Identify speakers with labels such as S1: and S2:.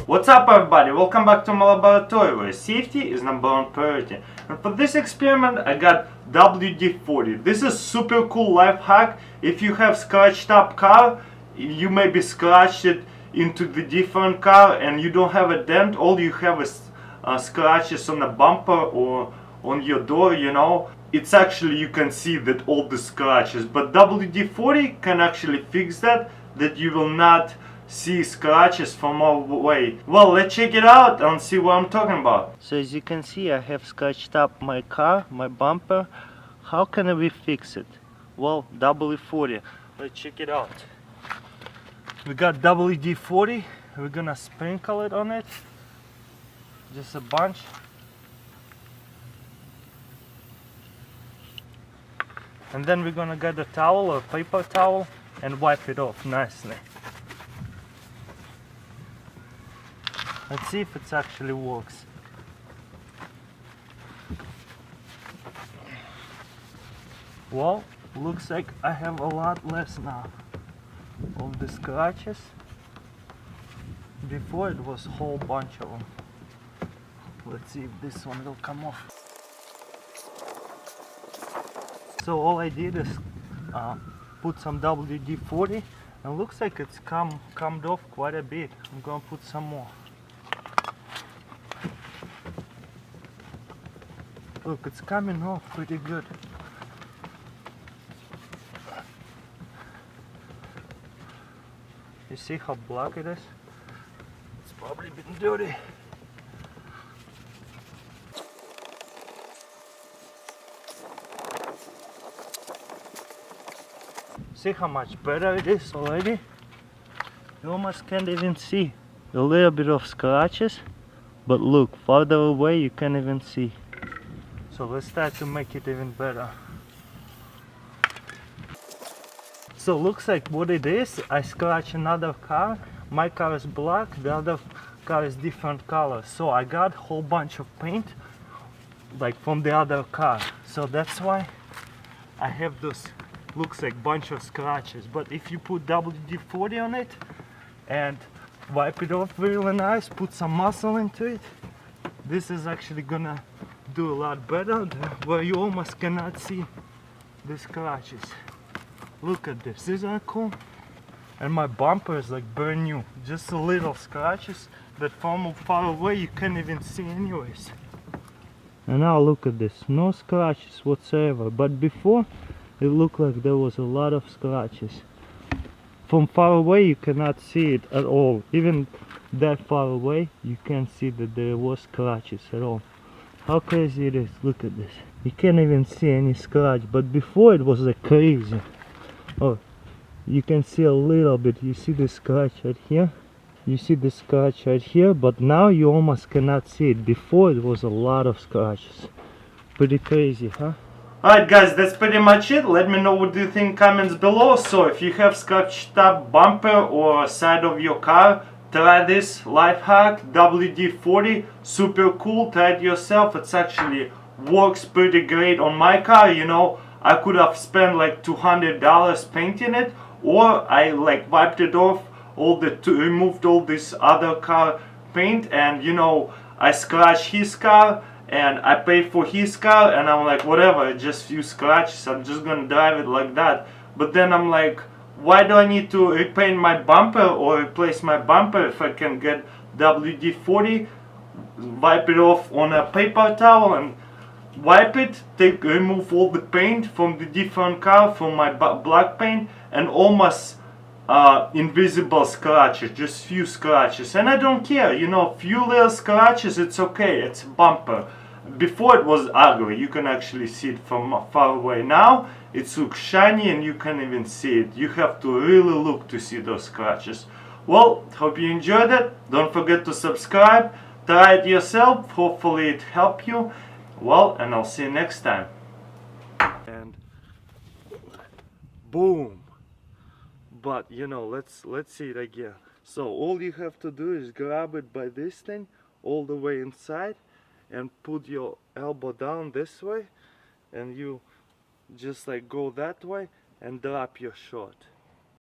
S1: What's up everybody, welcome back to my laboratory where safety is #1 priority. And for this experiment I got WD-40. This is super cool life hack. If you have scratched up car, you maybe scratched it into the different car and you don't have a dent, all you have is scratches on the bumper or on your door, you know. It's actually, you can see that all the scratches, but WD-40 can actually fix that you will not see scratches from all the way. Well, let's check it out and see what I'm talking about. So as you can see, I have scratched up my car, my bumper. How can we fix it? Well, WD-40. Let's check it out. We got WD-40. We're gonna sprinkle it on it. Just a bunch. And then we're gonna get a towel or paper towel and wipe it off nicely. Let's see if it actually works. Well, looks like I have a lot less now of the scratches. Before it was a whole bunch of them. Let's see if this one will come off. So all I did is put some WD-40 and looks like it's come off quite a bit. I'm gonna put some more. Look, it's coming off pretty good. You see how black it is? It's probably been dirty. See how much better it is already? You almost can't even see a little bit of scratches, but look, farther away you can't even see. So let's try to make it even better. So looks like what it is, I scratched another car. My car is black, the other car is different color. So I got a whole bunch of paint like from the other car. So that's why I have those, looks like bunch of scratches. But if you put WD-40 on it and wipe it off really nice, put some muscle into it, this is actually gonna do a lot better, where you almost cannot see the scratches. Look at this, isn't that cool? And my bumper is like brand new, just a little scratches that from far away you can't even see anyways. And now look at this, no scratches whatsoever, but before it looked like there was a lot of scratches. From far away you cannot see it at all, even that far away you can't see that there was scratches at all. How crazy it is, look at this. You can't even see any scratch, but before it was like crazy. Oh, you can see a little bit, you see the scratch right here? You see the scratch right here, but now you almost cannot see it. Before it was a lot of scratches. Pretty crazy, huh? Alright guys, that's pretty much it. Let me know what do you think, comments below. So if you have scratched up bumper or side of your car, try this life hack, WD-40, super cool, try it yourself. It's actually works pretty great on my car, you know. I could have spent like $200 painting it, or I like wiped it off, removed all this other car paint, and you know, I scratched his car and I paid for his car, and I'm like, whatever, just few scratches, I'm just gonna drive it like that. But then I'm like, why do I need to repaint my bumper or replace my bumper if I can get WD-40, wipe it off on a paper towel and wipe it, remove all the paint from the different car, from my black paint, and almost invisible scratches, just few scratches. And I don't care, you know, few little scratches, it's okay, it's a bumper. Before it was ugly, you can actually see it from far away. Now it looks shiny and you can't even see it. You have to really look to see those scratches. Well, hope you enjoyed it. Don't forget to subscribe, try it yourself, hopefully it helped you. Well, and I'll see you next time. And boom. But you know, let's see it again. So all you have to do is grab it by this thing all the way inside and put your elbow down this way, and you just like go that way and drop your shot.